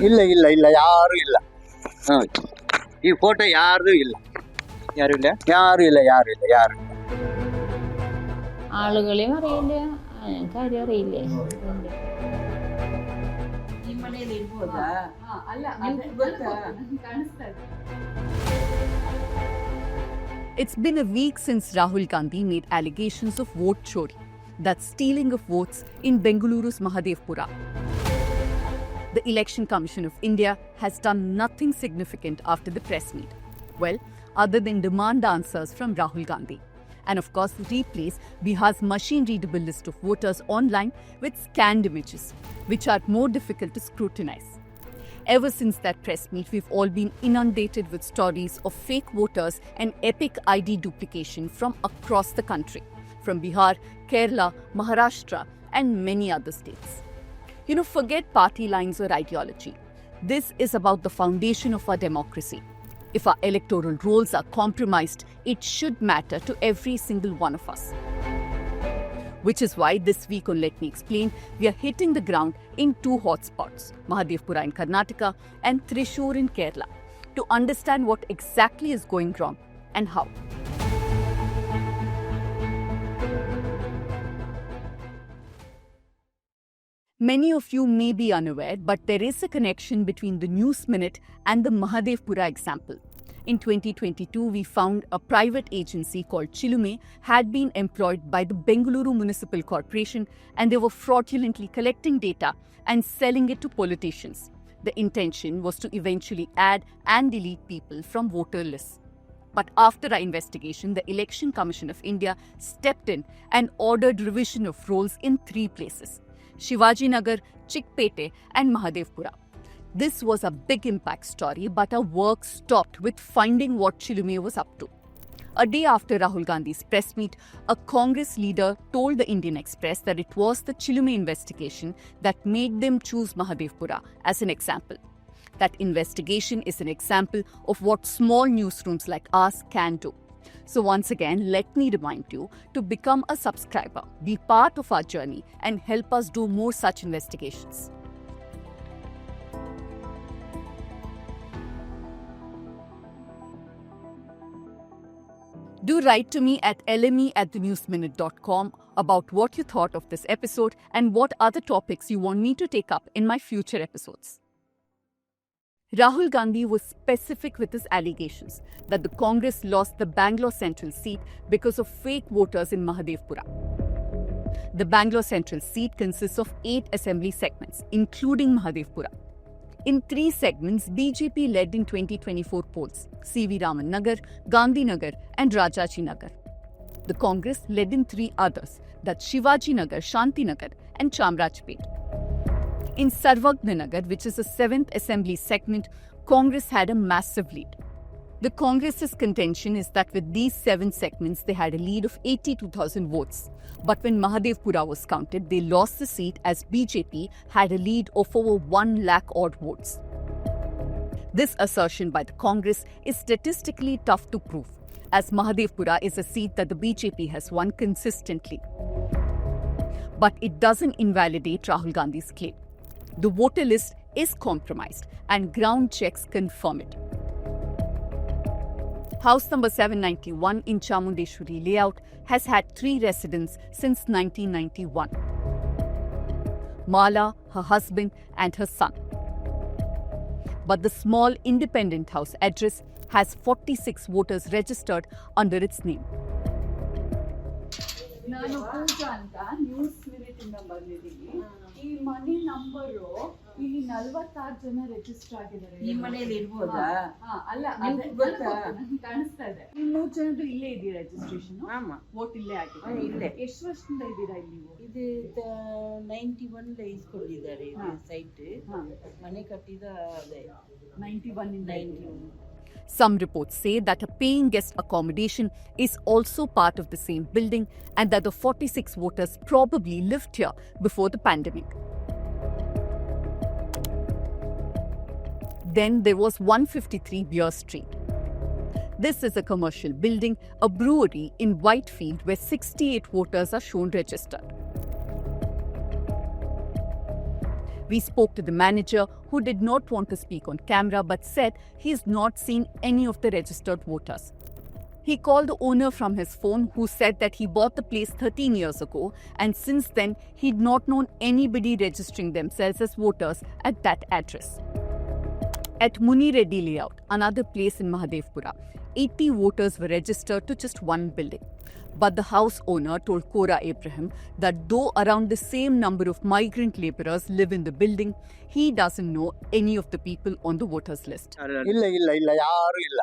ಇಲ್ಲ ಇಲ್ಲ ಇಲ್ಲ ಯಾರು ಇಲ್ಲ. ಈ ಫೋಟೋ ಯಾರ್ದು ಇಲ್ಲ. ಯಾರು ಇಲ್ಲ. ആളുകളെയും അറിയില്ല, കാര്യം അറിയില്ലേ. It's been a week since Rahul Gandhi made allegations of vote chori, that's stealing of votes in Bengaluru's Mahadevpura. The Election Commission of India has done nothing significant after the press meet. Well, other than demand answers from Rahul Gandhi. And of course, replace Bihar's machine-readable list of voters online with scanned images, which are more difficult to scrutinize. Ever since that press meet, we've all been inundated with stories of fake voters and epic ID duplication from across the country, from Bihar, Kerala, Maharashtra, and many other states. Forget party lines or ideology. This is about the foundation of our democracy. If our electoral rolls are compromised, it should matter to every single one of us. Which is why this week on Let Me Explain, we are hitting the ground in two hotspots, Mahadevpura in Karnataka and Thrissur in Kerala, to understand what exactly is going wrong and how. Many of you may be unaware, but there is a connection between the News Minute and the Mahadevpura example. In 2022, we found a private agency called Chilume had been employed by the Bengaluru Municipal Corporation, and they were fraudulently collecting data and selling it to politicians. The intention was to eventually add and delete people from voter lists. But after our investigation, the Election Commission of India stepped in and ordered revision of rolls in 3 places: Shivaji Nagar, Chikpete and Mahadevpura. This was a big impact story, but our work stopped with finding what Chilume was up to. A day after Rahul Gandhi's press meet, a Congress leader told the Indian Express that it was the Chilume investigation that made them choose Mahadevpura as an example. That investigation is an example of what small newsrooms like ours can do. So once again, let me remind you to become a subscriber, be part of our journey, and help us do more such investigations. Do write to me at lme@thenewsminute.com about what you thought of this episode and what other topics you want me to take up in my future episodes. Rahul Gandhi was specific with his allegations that the Congress lost the Bangalore Central seat because of fake voters in Mahadevpura. The Bangalore Central seat consists of 8 assembly segments, including Mahadevpura. In 3 segments, BJP led in 2024 polls: C.V. Raman Nagar, Gandhi Nagar and Rajaji Nagar. The Congress led in 3 others, that's Shivaji Nagar, Shanti Nagar and Chamrajpet. In Sarvagna Nagar, which is the 7th assembly segment, Congress had a massive lead. The Congress's contention is that with these 7 segments, they had a lead of 82,000 votes. But when Mahadevpura was counted, they lost the seat as BJP had a lead of over 1 lakh odd votes. This assertion by the Congress is statistically tough to prove, as Mahadevpura is a seat that the BJP has won consistently. But it doesn't invalidate Rahul Gandhi's claim. The voter list is compromised and ground checks confirm it. House number 791 in Chamundeshwari layout has had 3 residents since 1991. Mala, her husband and her son. But the small independent house address has 46 voters registered under its name. ನಾನು ಪೂಜಾ ಅಂತ news minute ಇಂದ ಬಂದಿದ್ದೀನಿ. ಈ ಮನೆ number ಇಲ್ಲಿ 46 ಜನ register ಆಗಿದ್ದಾರೆ. ಈ ಮನೆಯಲ್ಲಿ ಇರ್ಬೋದಾ? ಅಲ್ಲ, ಕಾಣಿಸ್ತಾ ಇದೆ. 3 ಜನದ್ದು ಇಲ್ಲೇ ಇದೆಯಾ ರಿಜಿಸ್ಟ್ರೇಷನ್? ವೋಟ್ ಇಲ್ಲೇ ಆಗಿದೆ. ಇಲ್ಲೇ. ಎಷ್ಟು ವರ್ಷದಿಂದ ಇದ್ದೀರಾ ಇಲ್ಲಿ ನೀವು? ಇದು 91 ಇಸ್ಕೊಂಡಿದ್ದಾರೆ ಸೈಟ್. ಮನೆ ಕಟ್ಟಿದ ಅದೇ 91 ಇಂದ 91. Some reports say that a paying guest accommodation is also part of the same building and that the 46 voters probably lived here before the pandemic. Then there was 153 Beer Street. This is a commercial building, a brewery in Whitefield where 68 voters are shown registered. We spoke to the manager, who did not want to speak on camera but said he's not seen any of the registered voters. He called the owner from his phone, who said that he bought the place 13 years ago and since then he'd not known anybody registering themselves as voters at that address. At Muni Reddy Layout, another place in Mahadevpura, 80 voters were registered to just one building. But the house owner told Cora Abraham that though around the same number of migrant laborers live in the building, he doesn't know any of the people on the voters list. ಇಲ್ಲ ಇಲ್ಲ ಇಲ್ಲ ಯಾರು ಇಲ್ಲ.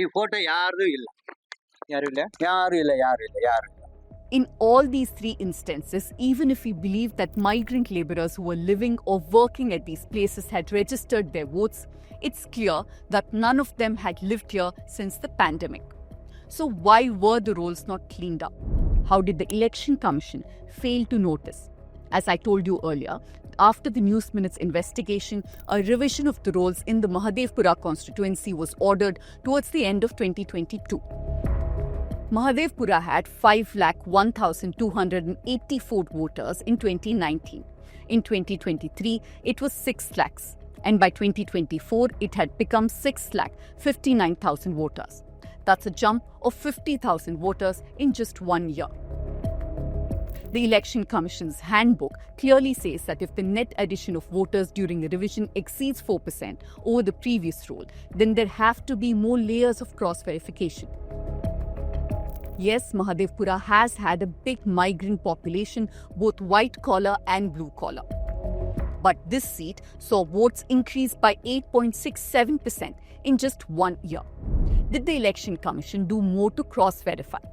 ಈ photo ಯಾರ್ದು ಇಲ್ಲ. ಯಾರು ಇಲ್ಲ ಯಾರು ಇಲ್ಲ ಯಾರು ಇಲ್ಲ ಯಾರು ಇಲ್ಲ. In all these three instances, even if we believe that migrant laborers who were living or working at these places had registered their votes, it's clear that none of them had lived here since the pandemic. So why were the rolls not cleaned up? How did the Election Commission fail to notice? As I told you earlier, after the News Minute's investigation, a revision of the rolls in the Mahadevpura constituency was ordered towards the end of 2022. Mahadevpura had 5,01,284 voters in 2019. In 2023, it was 6 lakhs. And by 2024, it had become 6,59,000 voters. That's a jump of 50,000 voters in just 1 year. The Election Commission's handbook clearly says that if the net addition of voters during a revision exceeds 4% over the previous roll, then there have to be more layers of cross-verification. Yes, Mahadevpura has had a big migrant population, both white-collar and blue-collar. But this seat saw votes increase by 8.67% in just 1 year. Did the Election Commission do more to cross-verify?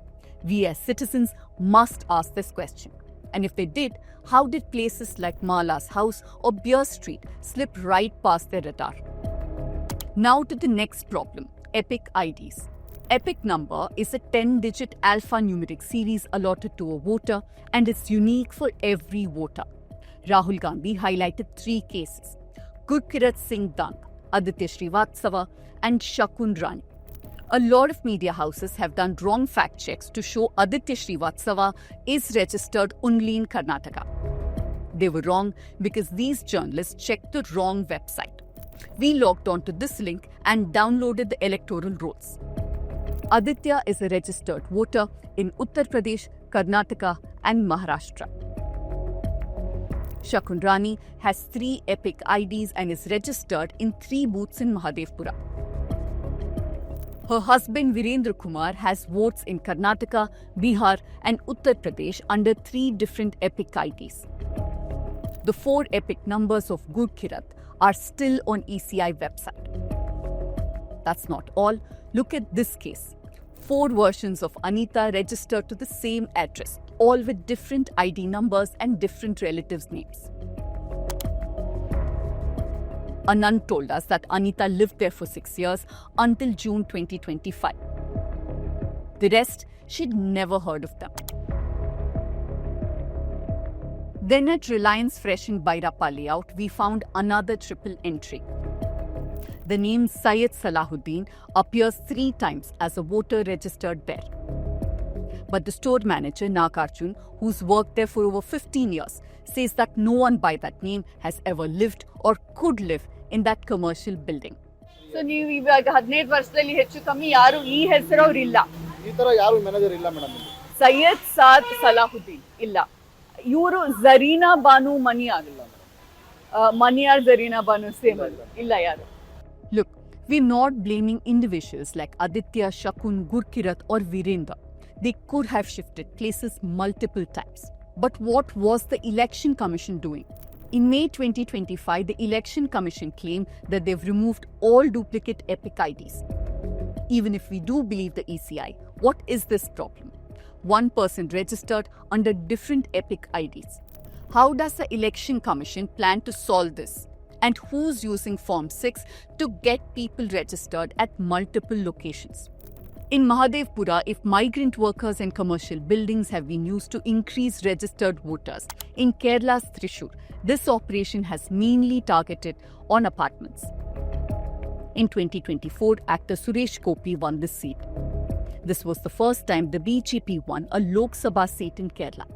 We as citizens must ask this question. And if they did, how did places like Mala's house or Beer Street slip right past their radar? Now to the next problem, EPIC IDs. EPIC number is a 10-digit alphanumeric series allotted to a voter and is unique for every voter. Rahul Gandhi highlighted 3 cases: Gurkirat Singh Dang, Aditya Srivatsava and Shakun Rani. A lot of media houses have done wrong fact checks to show Aditya Srivatsava is registered only in Karnataka. They were wrong because these journalists checked the wrong website. We logged on to this link and downloaded the electoral rolls. Aditya is a registered voter in Uttar Pradesh, Karnataka and Maharashtra. Shakun Rani has 3 EPIC IDs and is registered in 3 booths in Mahadevpura. Her husband Virendra Kumar has votes in Karnataka, Bihar and Uttar Pradesh under 3 different EPIC IDs. The 4 EPIC numbers of Gurkirat are still on ECI website. That's not all. Look at this case. 4 versions of Anita registered to the same address, all with different ID numbers and different relatives' names. A nun told us that Anita lived there for 6 years until June 2025. The rest, she'd never heard of them. Then at Reliance Fresh in Bairappa Layout, we found another triple entry. The name Syed Salahuddin appears 3 times as a voter registered there. But the store manager, Nagarjun, who's worked there for over 15 years, says that no one by that name has ever lived or could live in that commercial building. So ನೀವು ಇವಾಗ 15 ವರ್ಷದಲ್ಲಿ ಹೆಚ್ಚು ಕಮ್ಮಿ ಯಾರು ಈ ಹೆಸರವ್ರು ಇಲ್ಲ. ಈ ತರ ಯಾರು ಮ್ಯಾನೇಜರ್ ಇಲ್ಲ ಮೇಡಮ್. ಸೈಯದ್ ಸಾದ್ ಸಲಾಹುದ್ದೀನ್ ಇಲ್ಲ. ಇವರು ಜರೀನಾ ಬಾನು ಮನಿಯಾರ್ ಮನಿಯಾರ್ ಜರೀನಾ ಬಾನು ಸೇಮ್ ಇಲ್ಲ ಯಾರು. Look, we're not blaming individuals like Aditya, Shakun, Gurkirat or Virendra. They could have shifted places multiple times. But what was the Election Commission doing? In May 2025, the Election Commission claimed that they've removed all duplicate EPIC IDs. Even if we do believe the ECI, what is this problem? One person registered under different EPIC IDs. How does the Election Commission plan to solve this? And who's using Form 6 to get people registered at multiple locations? In Mahadevpura, if migrant workers and commercial buildings have been used to increase registered voters, in Kerala's Thrissur, this operation has mainly targeted on apartments. In 2024, actor Suresh Gopi won this seat. This was the first time the BJP won a Lok Sabha seat in Kerala.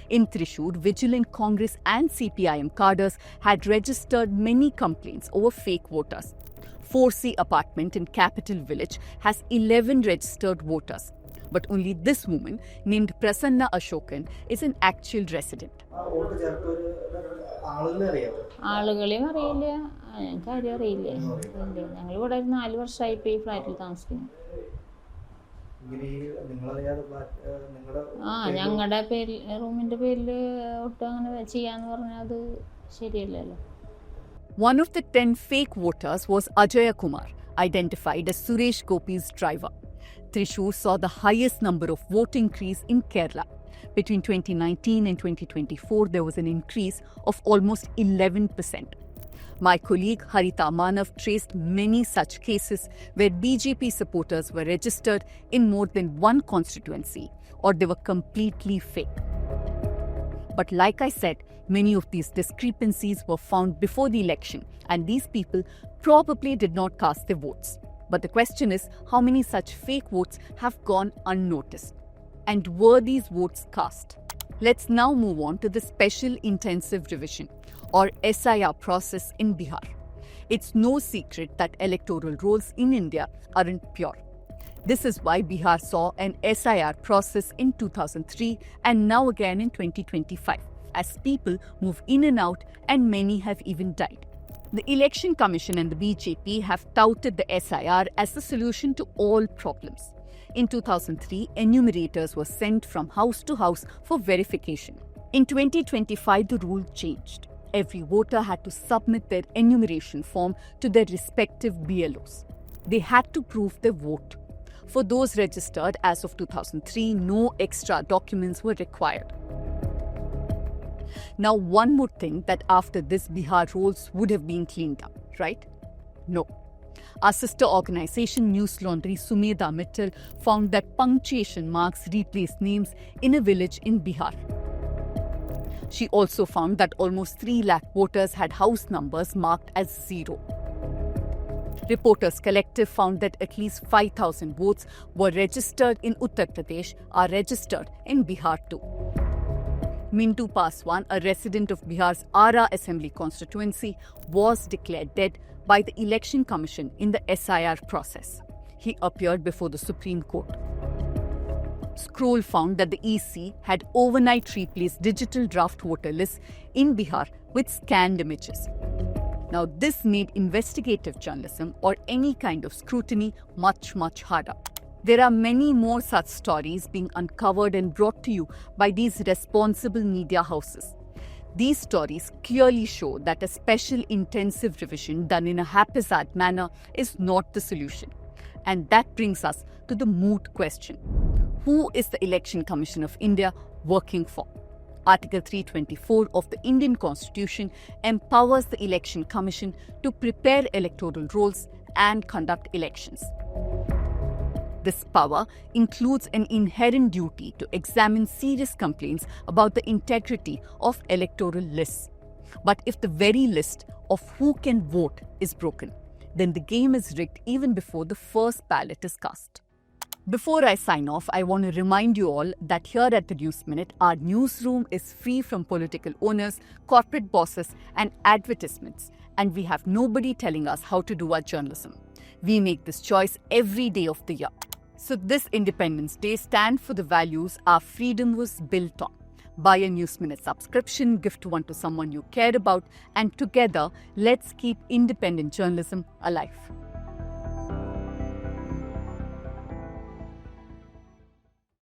In Thrissur, vigilant Congress and CPIM cadres had registered many complaints over fake voters. 4C apartment in Capital Village has 11 registered voters. But only this woman, named Prasanna Ashokan, is an actual resident. ആളുകളെയും അറിയില്ല, ഞങ്ങൾക്ക് ആരും അറിയില്ലേ. ഞങ്ങൾ ഇവിടെ 4 വർഷമായിപ്പോൾ ഈ ഫ്ലാറ്റിൽ താമസിക്കുന്നു. ഞങ്ങളുടെ പേരിൽ റൂമിന്റെ പേരിൽ ഒട്ടും അങ്ങനെ ചെയ്യാന്ന് പറഞ്ഞാൽ അത് ശരിയല്ലല്ലോ. One of the 10 fake voters was Ajaya Kumar, identified as Suresh Gopi's driver. Thrissur saw the highest number of vote increase in Kerala. Between 2019 and 2024, there was an increase of almost 11%. My colleague Harita Manav traced many such cases where BJP supporters were registered in more than one constituency, or they were completely fake. But like I said, many of these discrepancies were found before the election, and these people probably did not cast their votes. But the question is, how many such fake votes have gone unnoticed? And were these votes cast? Let's now move on to the Special Intensive Revision, or SIR process in Bihar. It's no secret that electoral rolls in India aren't pure. This is why Bihar saw an SIR process in 2003 and now again in 2025, as people move in and out and many have even died. The Election Commission and the BJP have touted the SIR as the solution to all problems. In 2003, enumerators were sent from house to house for verification. In 2025, the rule changed. Every voter had to submit their enumeration form to their respective BLOs. They had to prove their vote. For those registered as of 2003, no extra documents were required. Now, one would think that after this, Bihar rolls would have been cleaned up, right? No. Our sister organization News Laundry Sumedha Mittal found that punctuation marks replaced names in a village in Bihar. She also found that almost 3 lakh voters had house numbers marked as 0. Reporters Collective found that at least 5,000 votes were registered in Uttar Pradesh are registered in Bihar too. Mintu Paswan, a resident of Bihar's Ara Assembly constituency, was declared dead by the Election Commission in the SIR process. He appeared before the Supreme Court. Scroll found that the EC had overnight replaced digital draft voter lists in Bihar with scanned images. Now, this made investigative journalism or any kind of scrutiny much, much harder. There are many more such stories being uncovered and brought to you by these responsible media houses. These stories clearly show that a special intensive revision done in a haphazard manner is not the solution. And that brings us to the moot question. Who is the Election Commission of India working for? Article 324 of the Indian Constitution empowers the Election Commission to prepare electoral rolls and conduct elections. This power includes an inherent duty to examine serious complaints about the integrity of electoral lists. But if the very list of who can vote is broken, then the game is rigged even before the first ballot is cast. Before I sign off, I want to remind you all that here at the News Minute, our newsroom is free from political owners, corporate bosses, and advertisements, and we have nobody telling us how to do our journalism. We make this choice every day of the year. So this Independence Day, stand for the values our freedom was built on. Buy a News Minute subscription, gift one to someone you care about, and together, let's keep independent journalism alive.